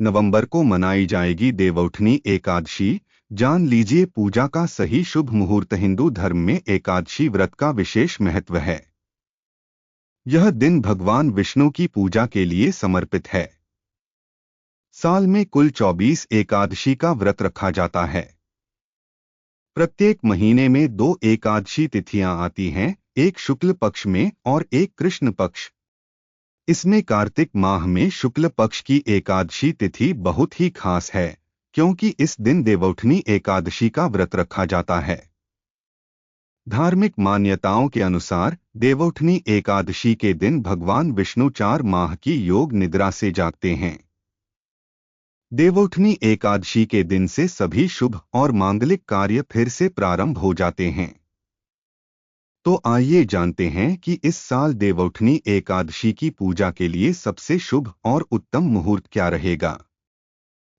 नवंबर को मनाई जाएगी देवउठनी एकादशी। जान लीजिए पूजा का सही शुभ मुहूर्त। हिंदू धर्म में एकादशी व्रत का विशेष महत्व है। यह दिन भगवान विष्णु की पूजा के लिए समर्पित है। साल में कुल 24 एकादशी का व्रत रखा जाता है। प्रत्येक महीने में 2 एकादशी तिथियां आती हैं, एक शुक्ल पक्ष में और एक कृष्ण पक्ष। इसमें कार्तिक माह में शुक्ल पक्ष की एकादशी तिथि बहुत ही खास है, क्योंकि इस दिन देवउठनी एकादशी का व्रत रखा जाता है। धार्मिक मान्यताओं के अनुसार देवउठनी एकादशी के दिन भगवान विष्णु 4 माह की योग निद्रा से जागते हैं। देवउठनी एकादशी के दिन से सभी शुभ और मांगलिक कार्य फिर से प्रारंभ हो जाते हैं। तो आइए जानते हैं कि इस साल देवउठनी एकादशी की पूजा के लिए सबसे शुभ और उत्तम मुहूर्त क्या रहेगा।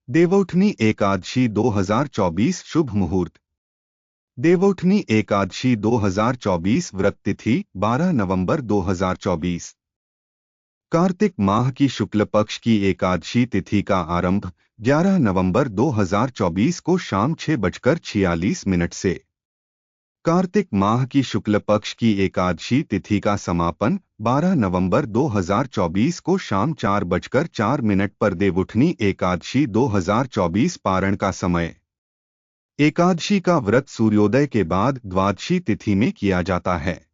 देवउठनी एकादशी 2024 शुभ मुहूर्त। देवउठनी एकादशी 2024 व्रत तिथि 12 नवंबर 2024। कार्तिक माह की शुक्ल पक्ष की एकादशी तिथि का आरंभ 11 नवंबर 2024 को शाम 6:46 से। कार्तिक माह की शुक्ल पक्ष की एकादशी तिथि का समापन 12 नवंबर 2024 को शाम 4:04 पर। देवउठनी एकादशी 2024 पारण का समय। एकादशी का व्रत सूर्योदय के बाद द्वादशी तिथि में किया जाता है।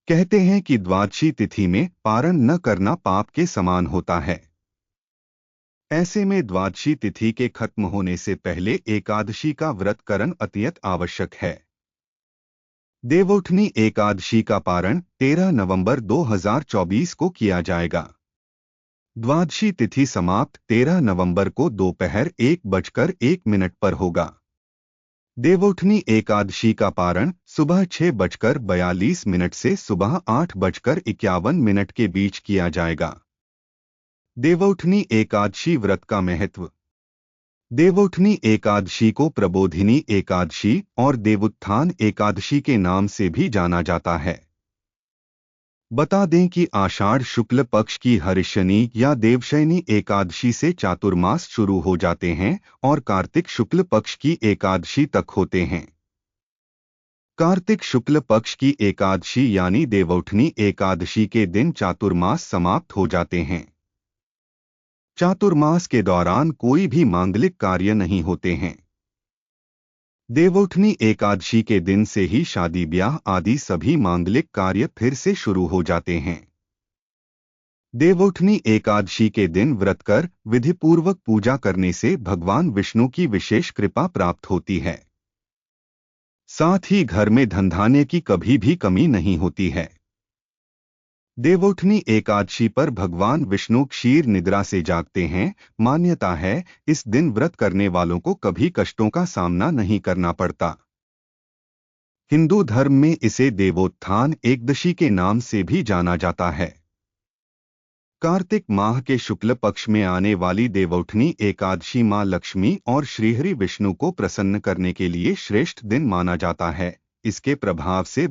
कहते हैं कि द्वादशी तिथि में पारण न करना पाप के समान होता है। ऐसे में द्वादशी तिथि के खत्म होने से पहले एकादशी का व्रत करना अत्यंत आवश्यक है। देवउठनी एकादशी का पारण 13 नवंबर 2024 को किया जाएगा। द्वादशी तिथि समाप्त 13 नवंबर को दोपहर 1:01 पर होगा। देवउठनी एकादशी का पारण सुबह 6:42 से सुबह 8:51 के बीच किया जाएगा। देवउठनी एकादशी व्रत का महत्व। देवउठनी एकादशी को प्रबोधिनी एकादशी और देवोत्थान एकादशी के नाम से भी जाना जाता है। बता दें कि आषाढ़ शुक्ल पक्ष की हरिशनी या देवशयनी एकादशी से चातुर्मास शुरू हो जाते हैं और कार्तिक शुक्ल पक्ष की एकादशी तक होते हैं। कार्तिक शुक्ल पक्ष की एकादशी यानी देवउठनी एकादशी के दिन चातुर्मास समाप्त हो जाते हैं। चातुर्मास के दौरान कोई भी मांगलिक कार्य नहीं होते हैं। देवउठनी एकादशी के दिन से ही शादी ब्याह आदि सभी मांगलिक कार्य फिर से शुरू हो जाते हैं। देवउठनी एकादशी के दिन व्रत कर विधिपूर्वक पूजा करने से भगवान विष्णु की विशेष कृपा प्राप्त होती है। साथ ही घर में धन धान्य की कभी भी कमी नहीं होती है। देवउठनी एकादशी पर भगवान विष्णु क्षीर निद्रा से जागते हैं। मान्यता है इस दिन व्रत करने वालों को कभी कष्टों का सामना नहीं करना पड़ता। हिंदू धर्म में इसे देवोत्थान एकदशी के नाम से भी जाना जाता है। कार्तिक माह के शुक्ल पक्ष में आने वाली देवउठनी एकादशी मां लक्ष्मी और श्रीहरि विष्णु को प्रसन्न करने के लिए श्रेष्ठ दिन माना जाता है। इसके प्रभाव से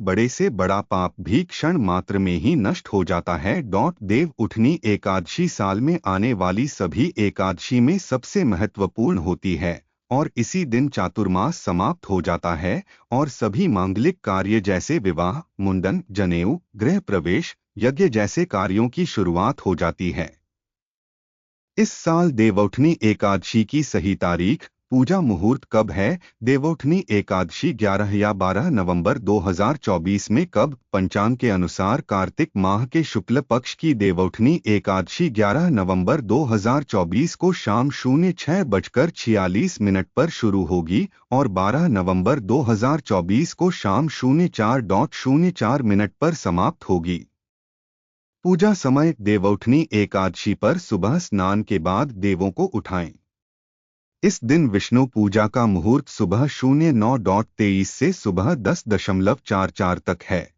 बड़ा पाप भी क्षण मात्र में ही नष्ट हो जाता है। देवउठनी एकादशी साल में आने वाली सभी एकादशी में सबसे महत्वपूर्ण होती है और इसी दिन चातुर्मास समाप्त हो जाता है और सभी मांगलिक कार्य जैसे विवाह, मुंडन, जनेऊ, गृह प्रवेश, यज्ञ जैसे कार्यों की शुरुआत हो जाती है। इस साल देवउठनी एकादशी की सही तारीख, पूजा मुहूर्त कब है? देवउठनी एकादशी 11 या 12 नवंबर 2024 में कब? पंचांग के अनुसार कार्तिक माह के शुक्ल पक्ष की देवउठनी एकादशी 11 नवंबर 2024 को शाम 06:46 पर शुरू होगी और 12 नवंबर 2024 को शाम 04:04 पर समाप्त होगी। पूजा समय देवउठनी एकादशी पर सुबह स्नान के बाद देवों को उठाएं। इस दिन विष्णु पूजा का मुहूर्त सुबह 09:23 से सुबह 10:44 तक है।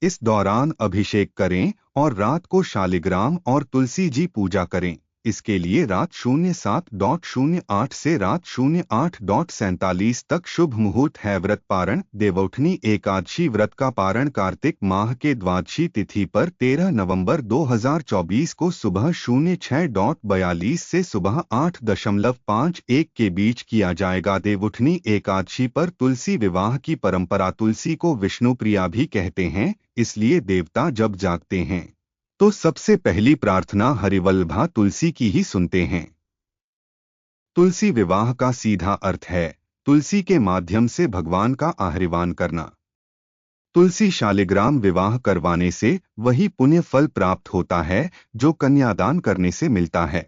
इस दौरान अभिषेक करें और रात को शालिग्राम और तुलसी जी पूजा करें। इसके लिए रात 07:08 से रात 08:47 तक शुभ मुहूर्त है। व्रत पारण। देवउठनी एकादशी व्रत का पारण कार्तिक माह के द्वादशी तिथि पर 13 नवंबर 2024 को सुबह 06:42 से सुबह 8:51 के बीच किया जाएगा। देवउठनी एकादशी पर तुलसी विवाह की परंपरा। तुलसी को विष्णु प्रिया भी कहते हैं, इसलिए देवता जब जागते हैं तो सबसे पहली प्रार्थना हरिवल्लभा तुलसी की ही सुनते हैं। तुलसी विवाह का सीधा अर्थ है तुलसी के माध्यम से भगवान का आह्वान करना। तुलसी शालिग्राम विवाह करवाने से वही पुण्य फल प्राप्त होता है जो कन्यादान करने से मिलता है।